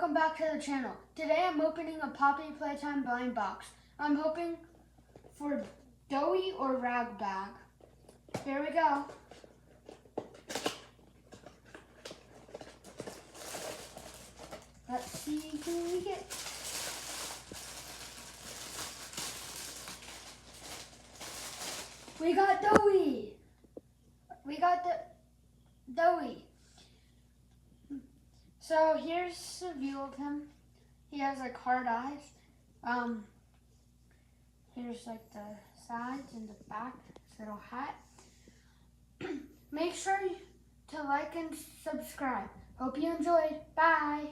welcome back to the channel. Today I'm opening a Poppy Playtime blind box. I'm hoping for Doughy or Ragbag. Here we go. Let's see who we get. We got Doughy. We got the Doughy. So here's a view of him. He has like hard eyes. Here's like the sides and the back, his little hat. Make sure to like and subscribe. Hope you enjoyed. Bye.